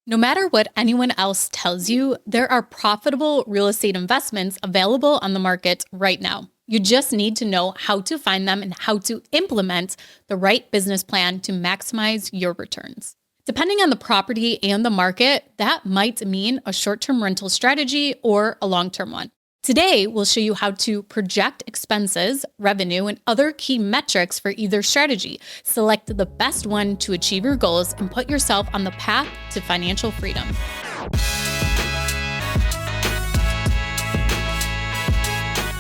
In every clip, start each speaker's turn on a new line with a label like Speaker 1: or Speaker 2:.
Speaker 1: No matter what anyone else tells you, there are profitable real estate investments available on the market right now. You just need to know how to find them and how to implement the right business plan to maximize your returns. Depending on the property and the market, that might mean a short-term rental strategy or a long-term one. Today, we'll show you how to project expenses, revenue, and other key metrics for either strategy. Select the best one to achieve your goals and put yourself on the path to financial freedom.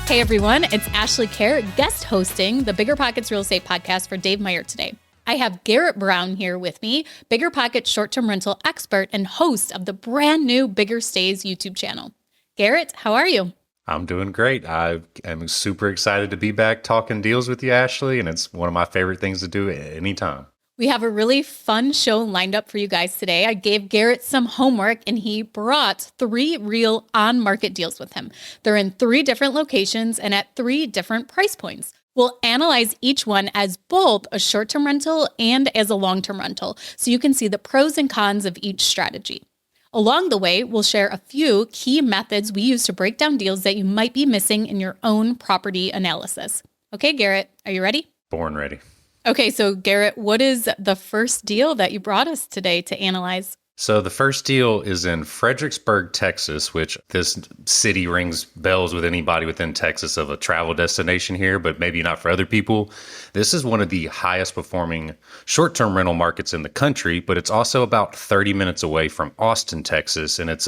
Speaker 1: Hey everyone, it's Ashley Kerr, guest hosting the BiggerPockets Real Estate Podcast for Dave Meyer today. I have Garrett Brown here with me, BiggerPockets short-term rental expert and host of the brand new Bigger Stays YouTube channel. Garrett, how are you?
Speaker 2: I'm doing great. I am super excited to be back talking deals with you, Ashley, and it's one of my favorite things to do at any time.
Speaker 1: We have a really fun show lined up for you guys today. I gave Garrett some homework and he brought 3 real on-market deals with him. They're in 3 different locations and at 3 different price points. We'll analyze each one as both a short-term rental and as a long-term rental, so you can see the pros and cons of each strategy. Along the way, we'll share a few key methods we use to break down deals that you might be missing in your own property analysis. Okay, Garrett, are you ready?
Speaker 2: Born ready.
Speaker 1: Okay, so Garrett, what is the first deal that you brought us today to analyze?
Speaker 2: So the first deal is in Fredericksburg, Texas, which this city rings bells with anybody within Texas of a travel destination here, but maybe not for other people. This is one of the highest performing short-term rental markets in the country, but it's also about 30 minutes away from Austin, Texas, and it's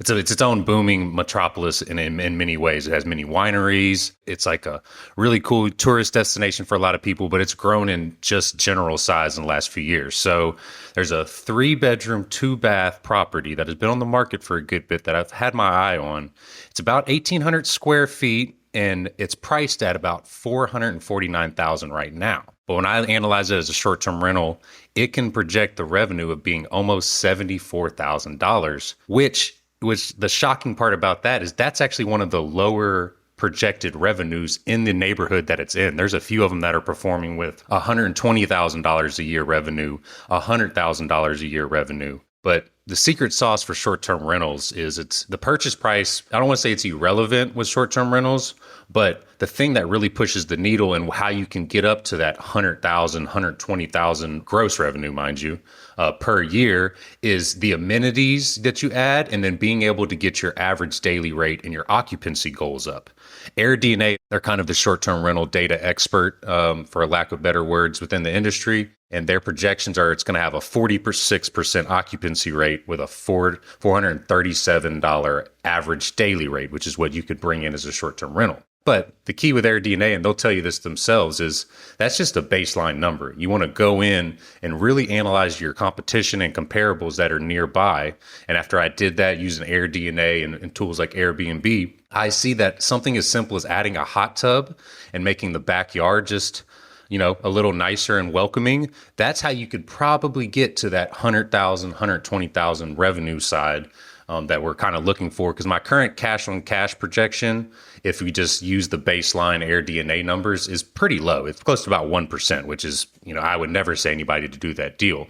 Speaker 2: its own booming metropolis in many ways. It has many wineries. It's like a really cool tourist destination for a lot of people, but it's grown in just general size in the last few years. So there's a 3-bedroom, 2-bath property that has been on the market for a good bit that I've had my eye on. It's about 1,800 square feet, and it's priced at about $449,000 right now. But when I analyze it as a short-term rental, it can project the revenue of being almost $74,000, which the shocking part about that is that's actually one of the lower projected revenues in the neighborhood that it's in. There's a few of them that are performing with $120,000 a year revenue, $100,000 a year revenue. But the secret sauce for short-term rentals is it's the purchase price. I don't want to say it's irrelevant with short-term rentals, but the thing that really pushes the needle and how you can get up to that $100,000, $120,000 gross revenue, mind you, per year is the amenities that you add and then being able to get your average daily rate and your occupancy goals up. AirDNA, they're kind of the short-term rental data expert, for a lack of better words, within the industry. And their projections are it's going to have a 46% occupancy rate with a $437 average daily rate, which is what you could bring in as a short-term rental. But the key with AirDNA, and they'll tell you this themselves, is that's just a baseline number. You want to go in and really analyze your competition and comparables that are nearby. And after I did that using AirDNA and tools like Airbnb, I see that something as simple as adding a hot tub and making the backyard just a little nicer and welcoming. That's how you could probably get to that $100,000, $120,000 revenue side that we're kind of looking for. Because my current cash on cash projection, if we just use the baseline AirDNA numbers, is pretty low. It's close to about 1%, which is, I would never say anybody to do that deal.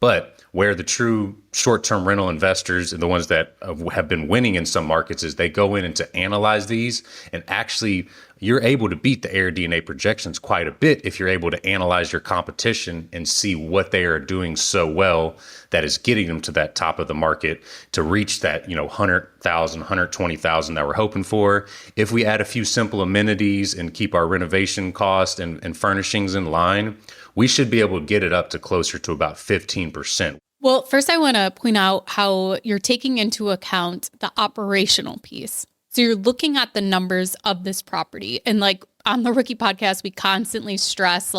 Speaker 2: But where the true short-term rental investors and the ones that have been winning in some markets is they go in and to analyze these, and actually you're able to beat the AirDNA projections quite a bit if you're able to analyze your competition and see what they are doing so well that is getting them to that top of the market to reach that, $100,000, $120,000 that we're hoping for. If we add a few simple amenities and keep our renovation cost and furnishings in line, we should be able to get it up to closer to about 15%.
Speaker 1: Well, first I want to point out how you're taking into account the operational piece. So you're looking at the numbers of this property. And like on the Rookie Podcast, we constantly stress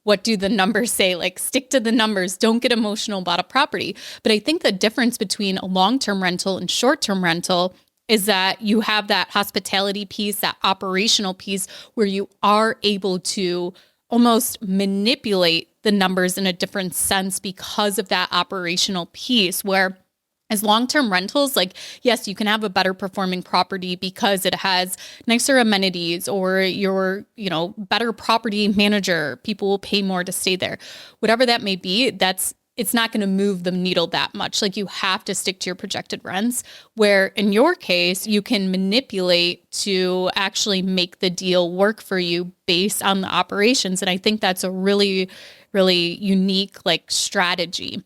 Speaker 1: what do the numbers say? Stick to the numbers. Don't get emotional about a property. But I think the difference between a long-term rental and short-term rental is that you have that hospitality piece, that operational piece where you are able to almost manipulate the numbers in a different sense because of that operational piece where as long-term rentals, yes, you can have a better performing property because it has nicer amenities or your, better property manager. People will pay more to stay there. Whatever that may be, that's it's not going to move the needle that much. Like, you have to stick to your projected rents, where in your case, you can manipulate to actually make the deal work for you based on the operations. And I think that's a really, really unique like strategy.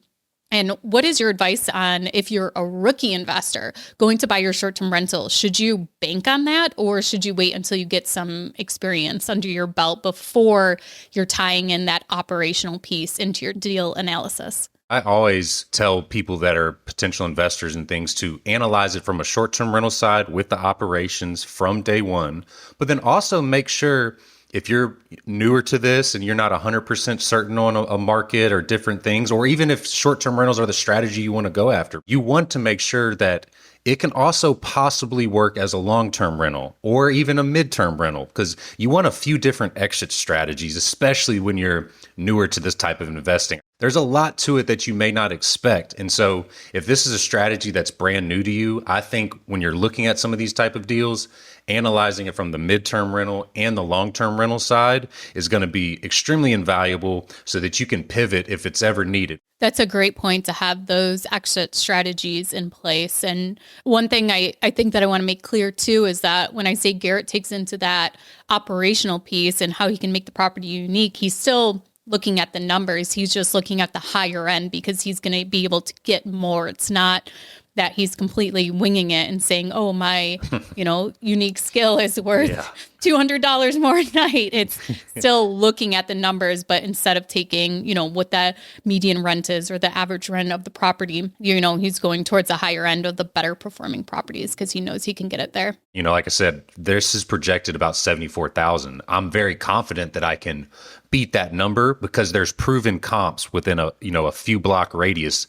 Speaker 1: And what is your advice on if you're a rookie investor going to buy your short-term rental? Should you bank on that, or should you wait until you get some experience under your belt before you're tying in that operational piece into your deal analysis?
Speaker 2: I always tell people that are potential investors and things to analyze it from a short-term rental side with the operations from day one, but then also make sure if you're newer to this and you're not 100% certain on a market or different things, or even if short-term rentals are the strategy you want to go after, you want to make sure that it can also possibly work as a long-term rental or even a mid-term rental, because you want a few different exit strategies, especially when you're newer to this type of investing. There's a lot to it that you may not expect. And so if this is a strategy that's brand new to you, I think when you're looking at some of these type of deals, analyzing it from the midterm rental and the long-term rental side is going to be extremely invaluable so that you can pivot if it's ever needed.
Speaker 1: That's a great point, to have those exit strategies in place. And one thing I think that I want to make clear too is that when I say Garrett takes into that operational piece and how he can make the property unique, he's still looking at the numbers. He's just looking at the higher end because he's going to be able to get more. It's not that he's completely winging it and saying, oh, my, unique skill is worth $200 more a night. It's still looking at the numbers, but instead of taking, what the median rent is or the average rent of the property, he's going towards the higher end of the better performing properties because he knows he can get it there.
Speaker 2: Like I said, this is projected about 74,000. I'm very confident that I can beat that number because there's proven comps within a few block radius,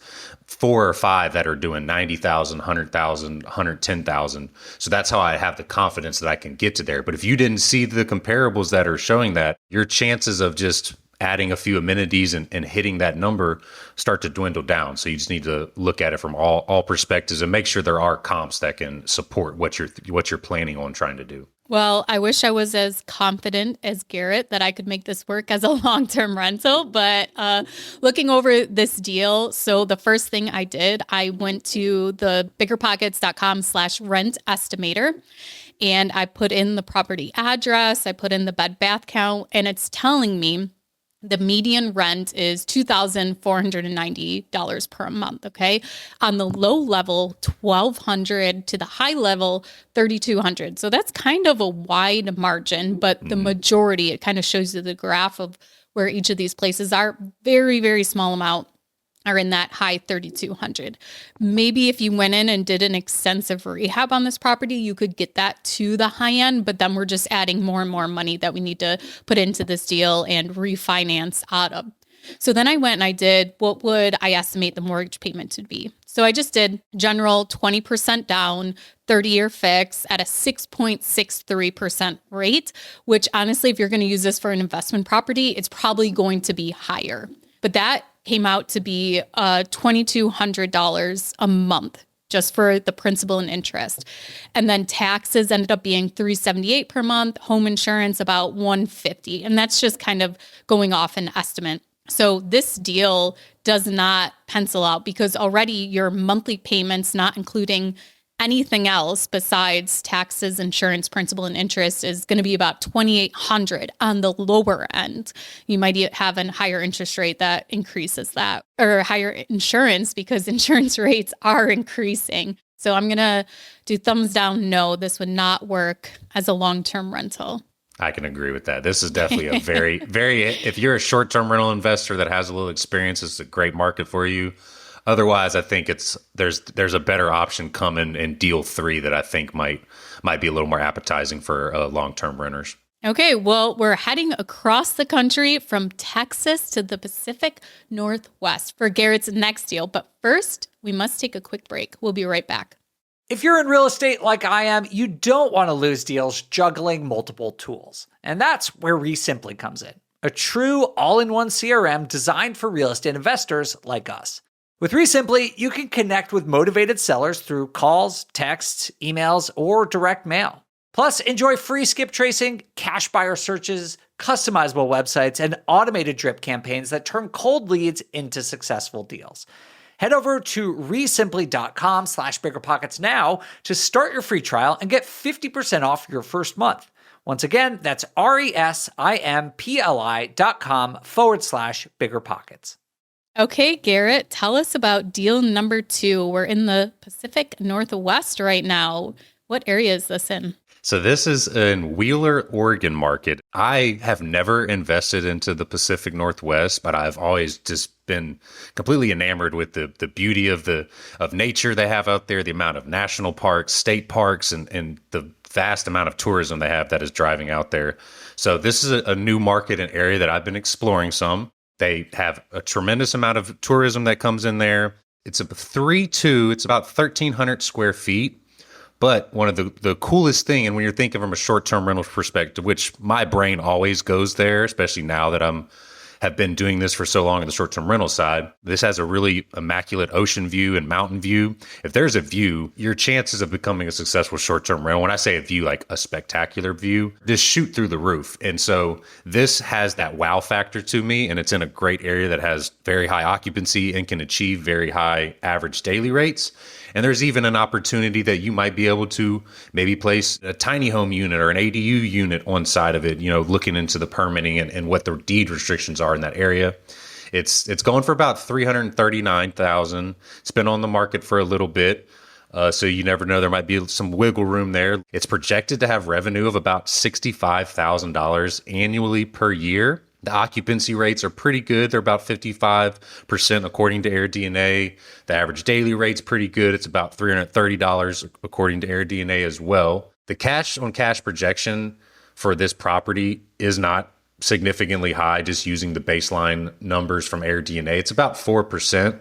Speaker 2: 4 or 5 that are doing 90,000, 100,000, 110,000. So that's how I have the confidence that I can get to there. But if you didn't see the comparables that are showing that, your chances of just adding a few amenities and hitting that number start to dwindle down. So you just need to look at it from all perspectives and make sure there are comps that can support what you're planning on trying to do.
Speaker 1: Well, I wish I was as confident as Garrett that I could make this work as a long-term rental, but looking over this deal, so the first thing I did, I went to the BiggerPockets.com/rent estimator, and I put in the property address, I put in the bed bath count, and it's telling me the median rent is $2,490 per month, okay? On the low level, $1,200, to the high level, $3,200. So that's kind of a wide margin, but the majority, it kind of shows you the graph of where each of these places are. Very, very small amount are in that high 3,200. Maybe if you went in and did an extensive rehab on this property, you could get that to the high end, but then we're just adding more and more money that we need to put into this deal and refinance out of. So then I went and I did, what would I estimate the mortgage payment to be? So I just did general 20% down, 30-year fix at a 6.63% rate, which honestly, if you're going to use this for an investment property, it's probably going to be higher. But that came out to be $2,200 a month just for the principal and interest. And then taxes ended up being $378 per month, home insurance about $150. And that's just kind of going off an estimate. So this deal does not pencil out because already your monthly payments, not including anything else besides taxes, insurance, principal, and interest, is going to be about $2,800 on the lower end. You might have a higher interest rate that increases that, or higher insurance because insurance rates are increasing. So I'm going to do thumbs down, no, this would not work as a long-term rental.
Speaker 2: I can agree with that. This is definitely a very, if you're a short-term rental investor that has a little experience, it's a great market for you. Otherwise, I think there's a better option coming in deal 3 that I think might be a little more appetizing for long-term renters.
Speaker 1: Okay, well, we're heading across the country from Texas to the Pacific Northwest for Garrett's next deal. But first, we must take a quick break. We'll be right back.
Speaker 3: If you're in real estate like I am, you don't want to lose deals juggling multiple tools. And that's where REsimpli comes in, a true all-in-one CRM designed for real estate investors like us. With REsimpli, you can connect with motivated sellers through calls, texts, emails, or direct mail. Plus, enjoy free skip tracing, cash buyer searches, customizable websites, and automated drip campaigns that turn cold leads into successful deals. Head over to REsimpli.com/BiggerPockets now to start your free trial and get 50% off your first month. Once again, that's REsimpli.com/BiggerPockets.
Speaker 1: Okay, Garrett, tell us about deal number 2. We're in the Pacific Northwest right now. What area is this in?
Speaker 2: So this is in Wheeler, Oregon market. I have never invested into the Pacific Northwest, but I've always just been completely enamored with the beauty of nature they have out there, the amount of national parks, state parks, and the vast amount of tourism they have that is driving out there. So this is a new market and area that I've been exploring some. They have a tremendous amount of tourism that comes in there. It's a 3-2, it's about 1,300 square feet. But one of the coolest thing, and when you're thinking from a short-term rental perspective, which my brain always goes there, especially now that have been doing this for so long on the short-term rental side, this has a really immaculate ocean view and mountain view. If there's a view, your chances of becoming a successful short-term rental, when I say a view, like a spectacular view, just shoot through the roof. And so this has that wow factor to me, and it's in a great area that has very high occupancy and can achieve very high average daily rates. And there's even an opportunity that you might be able to maybe place a tiny home unit or an ADU unit on side of it, looking into the permitting and what the deed restrictions are in that area. It's going for about $339,000. It's been on the market for a little bit. So you never know, there might be some wiggle room there. It's projected to have revenue of about $65,000 annually per year. The occupancy rates are pretty good. They're about 55% according to AirDNA. The average daily rate's pretty good. It's about $330 according to AirDNA as well. The cash on cash projection for this property is not significantly high, just using the baseline numbers from AirDNA. It's about 4%.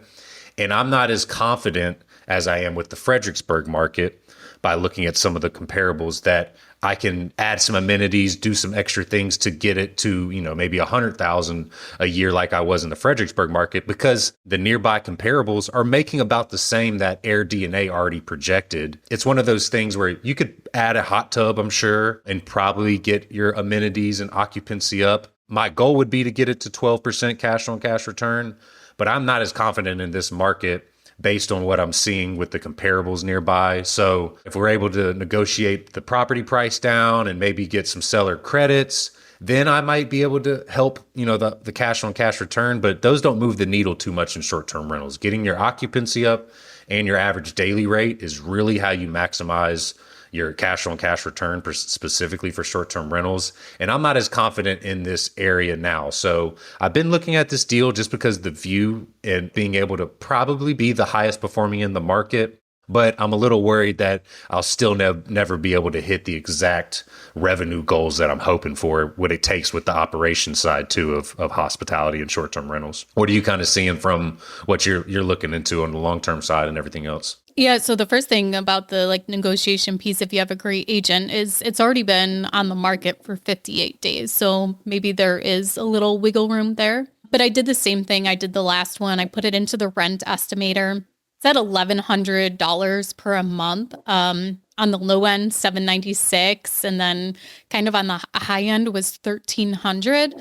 Speaker 2: And I'm not as confident as I am with the Fredericksburg market by looking at some of the comparables that I can add some amenities, do some extra things to get it to, maybe $100,000 a year like I was in the Fredericksburg market, because the nearby comparables are making about the same that AirDNA already projected. It's one of those things where you could add a hot tub, I'm sure, and probably get your amenities and occupancy up. My goal would be to get it to 12% cash on cash return, but I'm not as confident in this market based on what I'm seeing with the comparables nearby. So if we're able to negotiate the property price down and maybe get some seller credits, then I might be able to help, the cash on cash return, but those don't move the needle too much in short-term rentals. Getting your occupancy up and your average daily rate is really how you maximize your cash on cash return specifically for short-term rentals. And I'm not as confident in this area now. So I've been looking at this deal just because the view and being able to probably be the highest performing in the market. But I'm a little worried that I'll still never be able to hit the exact revenue goals that I'm hoping for, what it takes with the operation side too of hospitality and short-term rentals. What are you kind of seeing from what you're looking into on the long-term side and everything else?
Speaker 1: Yeah, so the first thing about the negotiation piece, if you have a great agent, is it's already been on the market for 58 days. So maybe there is a little wiggle room there. But I did the same thing. I did the last one. I put it into the rent estimator. It's at $1,100 per month. On the low end, $796, and then kind of on the high end was $1,300.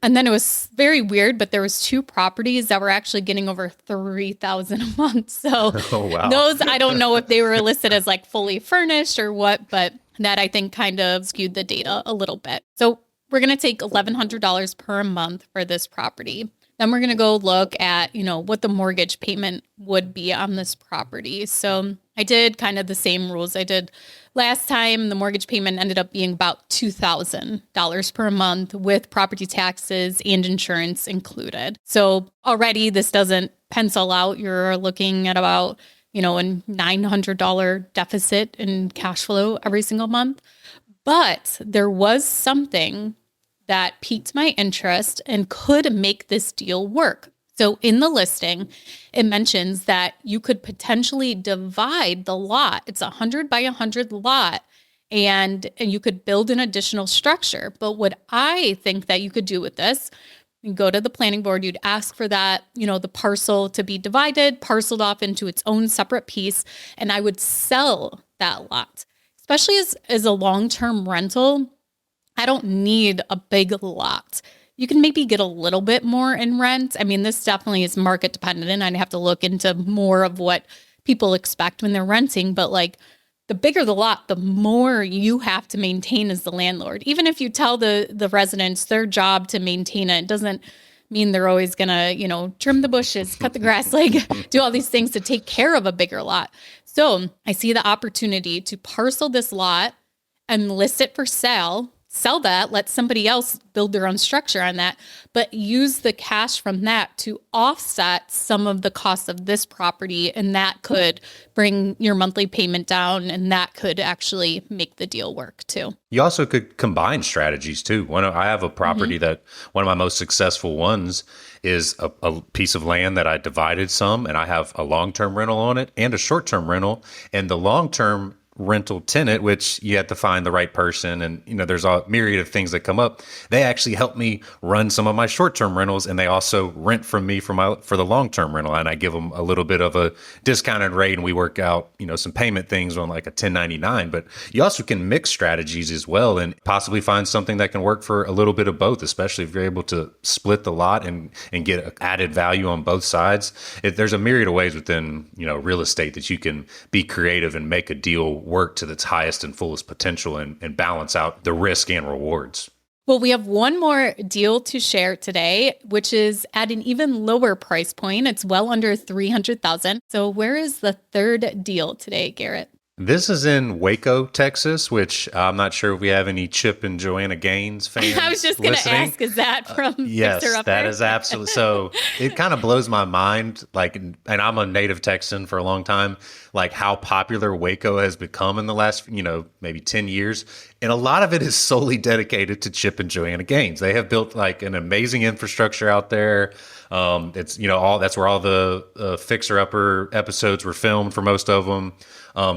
Speaker 1: And then it was very weird, but there was 2 properties that were actually getting over $3,000 a month. So those, I don't know if they were listed as fully furnished or what, but that I think kind of skewed the data a little bit. So we're going to take $1,100 per month for this property. Then we're going to go look at, what the mortgage payment would be on this property. So I did kind of the same rules I did last time. The mortgage payment ended up being about $2,000 per month with property taxes and insurance included. So already this doesn't pencil out. You're looking at about, a $900 deficit in cash flow every single month. But there was something that piqued my interest and could make this deal work. So in the listing, it mentions that you could potentially divide the lot. It's 100 by 100 lot, and you could build an additional structure. But what I think that you could do with this, you go to the planning board, you'd ask for that, the parcel to be divided, parceled off into its own separate piece, and I would sell that lot. Especially as a long-term rental, I don't need a big lot. You can maybe get a little bit more in rent. I mean, this definitely is market dependent, and I'd have to look into more of what people expect when they're renting. But like, the bigger the lot, the more you have to maintain as the landlord. Even if you tell the residents their job to maintain it, doesn't mean they're always gonna, trim the bushes, cut the grass, like do all these things to take care of a bigger lot. So I see the opportunity to parcel this lot and list it for sale. Sell that, let somebody else build their own structure on that, but use the cash from that to offset some of the costs of this property. And that could bring your monthly payment down, and that could actually make the deal work too.
Speaker 2: You also could combine strategies too. I have a property that one of my most successful ones is a piece of land that I divided some, and I have a long-term rental on it and a short-term rental. And the long-term rental tenant, which you have to find the right person, and there's a myriad of things that come up. They actually help me run some of my short-term rentals, and they also rent from me for the long-term rental, and I give them a little bit of a discounted rate, and we work out some payment things on like a 1099. But you also can mix strategies as well, and possibly find something that can work for a little bit of both, especially if you're able to split the lot and get added value on both sides. There's a myriad of ways within real estate that you can be creative and make a deal work to its highest and fullest potential, and balance out the risk and rewards.
Speaker 1: Well, we have one more deal to share today, which is at an even lower price point. It's well under $300,000. So where is the third deal today, Garrett?
Speaker 2: This is in Waco, Texas, which I'm not sure if we have any Chip and Joanna Gaines fans.
Speaker 1: I was just going to ask, is that from
Speaker 2: yes,
Speaker 1: Fixer Upper?
Speaker 2: That is absolutely. So it kind of blows my mind, and I'm a native Texan for a long time, like how popular Waco has become in the last, maybe 10 years. And a lot of it is solely dedicated to Chip and Joanna Gaines. They have built like an amazing infrastructure out there. It's, that's where all the Fixer Upper episodes were filmed for most of them.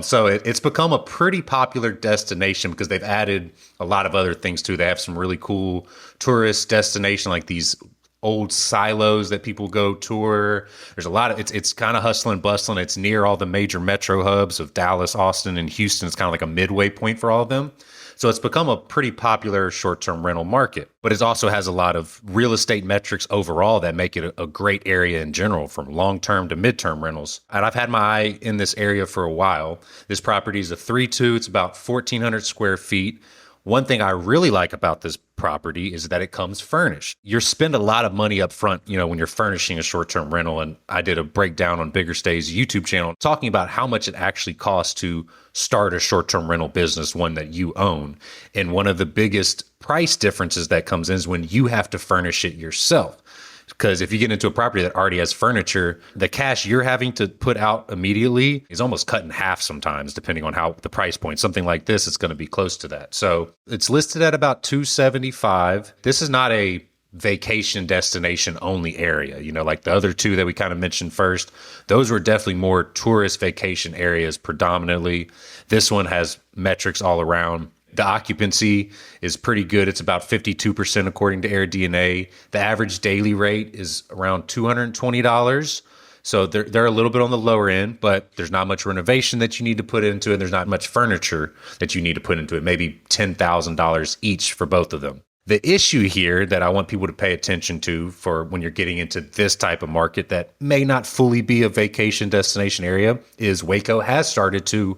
Speaker 2: So it's become a pretty popular destination because they've added a lot of other things too. They have some really cool tourist destination, like these old silos that people go tour. There's a lot of, it's kind of hustling, bustling. It's near all the major metro hubs of Dallas, Austin, and Houston. It's kind of like a midway point for all of them. So it's become a pretty popular short-term rental market, but it also has a lot of real estate metrics overall that make it a great area in general, from long-term to mid-term rentals. And I've had my eye in this area for a while. This property is a 3-2. It's about 1,400 square feet. One thing I really like about this property is that it comes furnished. You spend a lot of money up front, when you're furnishing a short-term rental. And I did a breakdown on Bigger Stay's YouTube channel talking about how much it actually costs to start a short-term rental business, one that you own. And one of the biggest price differences that comes in is when you have to furnish it yourself. Because if you get into a property that already has furniture, the cash you're having to put out immediately is almost cut in half sometimes, depending on how the price point. Something like this, it's going to be close to that. So it's listed at about $275,000. This is not a vacation destination only area, like the other two that we kind of mentioned first. Those were definitely more tourist vacation areas predominantly. This one has metrics all around. The occupancy is pretty good. It's about 52% according to AirDNA. The average daily rate is around $220. So they're a little bit on the lower end, but there's not much renovation that you need to put into it. There's not much furniture that you need to put into it, maybe $10,000 each for both of them. The issue here that I want people to pay attention to for when you're getting into this type of market that may not fully be a vacation destination area is Waco has started to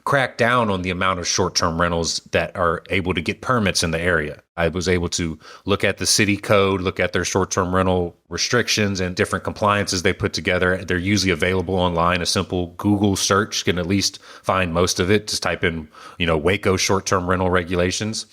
Speaker 2: crack down on the amount of short-term rentals that are able to get permits in the area. I was able to look at the city code, look at their short-term rental restrictions and different compliances they put together. They're usually available online. A simple Google search can at least find most of it. Just type in, Waco short-term rental regulations.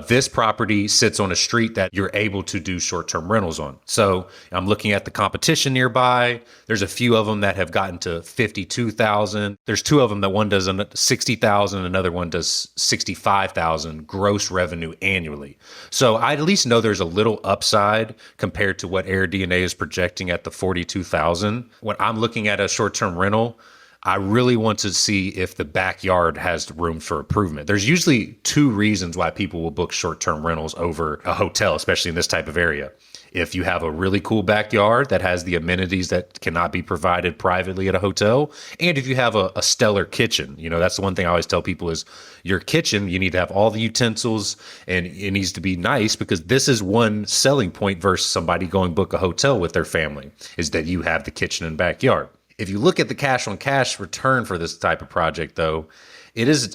Speaker 2: This property sits on a street that you're able to do short-term rentals on. So I'm looking at the competition nearby. There's a few of them that have gotten to $52,000. There's two of them that one does $60,000, another one does $65,000 gross revenue annually. So I at least know there's a little upside compared to what AirDNA is projecting at the $42,000. When I'm looking at a short-term rental, I really want to see if the backyard has room for improvement. There's usually two reasons why people will book short-term rentals over a hotel, especially in this type of area. If you have a really cool backyard that has the amenities that cannot be provided privately at a hotel, and if you have a stellar kitchen. That's the one thing I always tell people is your kitchen, you need to have all the utensils and it needs to be nice, because this is one selling point versus somebody going book a hotel with their family, is that you have the kitchen and backyard. If you look at the cash on cash return for this type of project, though, it's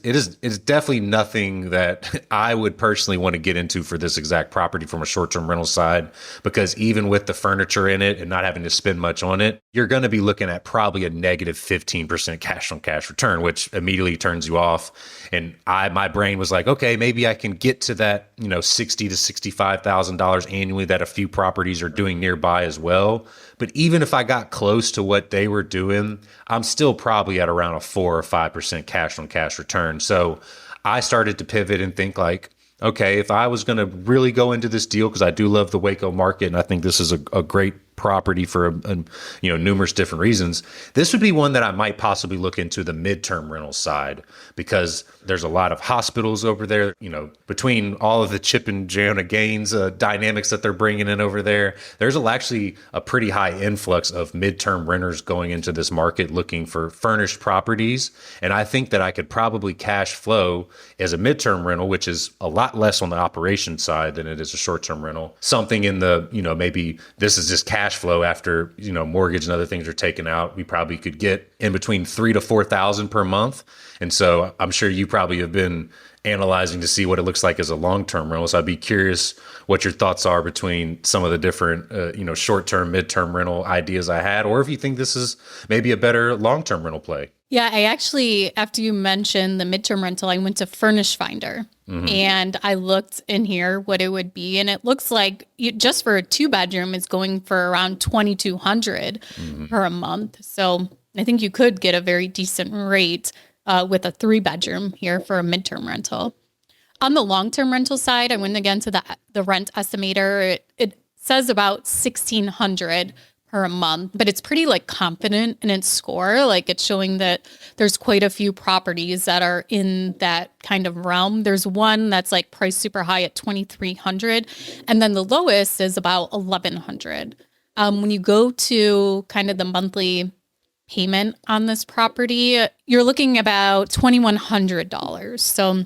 Speaker 2: definitely nothing that I would personally want to get into for this exact property from a short-term rental side, because even with the furniture in it and not having to spend much on it, you're going to be looking at probably a negative 15% cash on cash return, which immediately turns you off. And my brain was like, okay, maybe I can get to that, $60,000 to $65,000 annually that a few properties are doing nearby as well. But even if I got close to what they were doing, I'm still probably at around a 4 or 5% cash on cash return. So I started to pivot and think like, okay, if I was going to really go into this deal, because I do love the Waco market and I think this is a great property for numerous different reasons, this would be one that I might possibly look into the midterm rental side, because there's a lot of hospitals over there. Between all of the Chip and Joanna Gaines dynamics that they're bringing in over there, there's actually a pretty high influx of midterm renters going into this market looking for furnished properties. And I think that I could probably cash flow as a midterm rental, which is a lot less on the operation side than it is a short-term rental. Something in the, maybe this is just cash flow after, mortgage and other things are taken out. We probably could get in between $3,000 to $4,000 per month. And so I'm sure you probably have been analyzing to see what it looks like as a long-term rental. So I'd be curious what your thoughts are between some of the different, short-term, mid-term rental ideas I had, or if you think this is maybe a better long-term rental play.
Speaker 1: Yeah, I actually, after you mentioned the midterm rental, I went to Furnish Finder and I looked in here what it would be. And it looks like just for a 2-bedroom is going for around $2,200 per month. So I think you could get a very decent rate with a 3-bedroom here for a midterm rental. On the long-term rental side, I went again to the rent estimator. It says about $1,600 per month, but it's pretty confident in its score. It's showing that there's quite a few properties that are in that kind of realm. There's one that's priced super high at $2,300, and then the lowest is about $1,100. When you go to kind of the monthly payment on this property, you're looking about $2,100. So,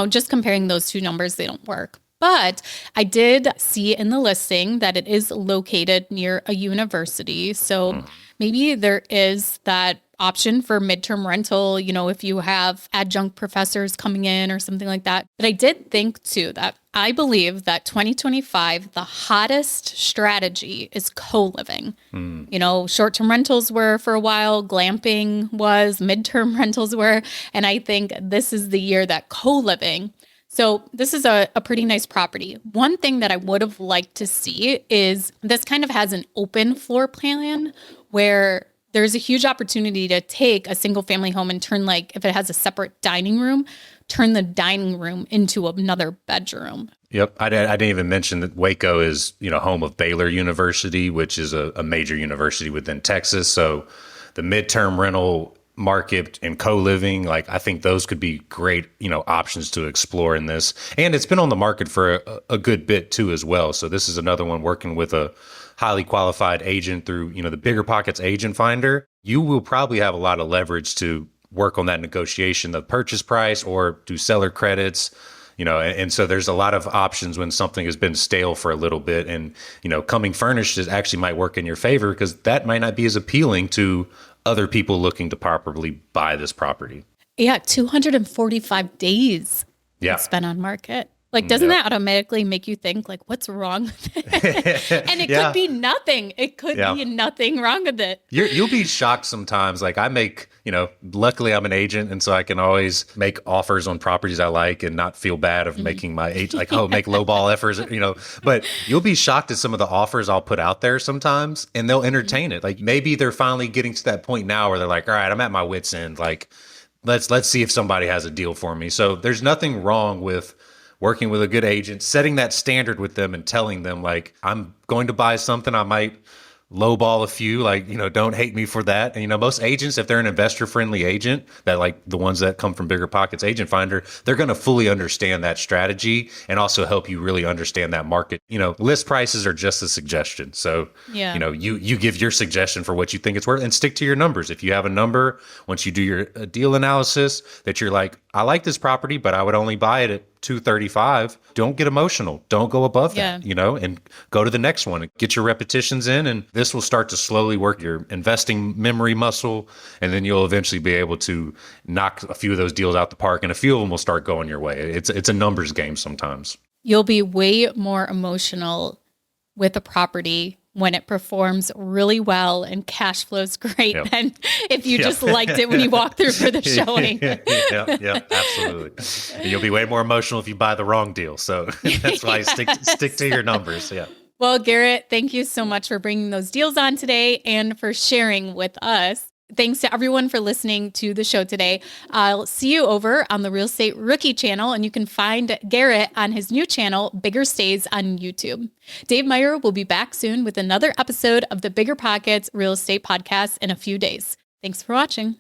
Speaker 1: just comparing those two numbers, they don't work. But I did see in the listing that it is located near a university. So maybe there is that option for midterm rental, if you have adjunct professors coming in or something like that. But I did think too that I believe that 2025, the hottest strategy is co-living. Short-term rentals were for a while, glamping was, midterm rentals were. And I think this is the year that co-living. So this is a pretty nice property. One thing that I would have liked to see is this kind of has an open floor plan where there's a huge opportunity to take a single family home and turn, if it has a separate dining room, turn the dining room into another bedroom.
Speaker 2: Yep. I didn't even mention that Waco is, home of Baylor University, which is a major university within Texas. So the midterm rental market and co-living, I think those could be great, options to explore in this. And it's been on the market for a good bit too as well. So this is another one working with a highly qualified agent through, the BiggerPockets agent finder. You will probably have a lot of leverage to work on that negotiation, the purchase price, or do seller credits, and so there's a lot of options when something has been stale for a little bit. And, coming furnished actually might work in your favor, because that might not be as appealing to other people looking to properly buy this property.
Speaker 1: Yeah, 245 days it's been on market. Doesn't that automatically make you think, what's wrong with it? And it could be nothing. It could be nothing wrong with it.
Speaker 2: You'll be shocked sometimes. I make, luckily I'm an agent, and so I can always make offers on properties I like and not feel bad of making my agent, make lowball offers, But you'll be shocked at some of the offers I'll put out there sometimes, and they'll entertain it. Maybe they're finally getting to that point now where they're like, all right, I'm at my wit's end. Let's see if somebody has a deal for me. So there's nothing wrong with working with a good agent, setting that standard with them and telling them, I'm going to buy something. I might lowball a few, like, don't hate me for that. And, most agents, if they're an investor friendly agent, that like the ones that come from BiggerPockets Agent Finder, they're going to fully understand that strategy and also help you really understand that market. List prices are just a suggestion. So, you give your suggestion for what you think it's worth and stick to your numbers. If you have a number, once you do your deal analysis that you're like, I like this property, but I would only buy it at 235. Don't get emotional. Don't go above that, and go to the next one and get your repetitions in. And this will start to slowly work your investing memory muscle. And then you'll eventually be able to knock a few of those deals out the park, and a few of them will start going your way. It's a numbers game sometimes.
Speaker 1: You'll be way more emotional with a property when it performs really well and cash flows great than if you just liked it when you walked through for the showing.
Speaker 2: Yeah, absolutely. And you'll be way more emotional if you buy the wrong deal. So that's why stick to your numbers. Yeah.
Speaker 1: Well, Garrett, thank you so much for bringing those deals on today and for sharing with us. Thanks to everyone for listening to the show today. I'll see you over on the Real Estate Rookie channel, and you can find Garrett on his new channel, Bigger Stays, on YouTube. Dave Meyer will be back soon with another episode of the BiggerPockets Real Estate Podcast in a few days. Thanks for watching.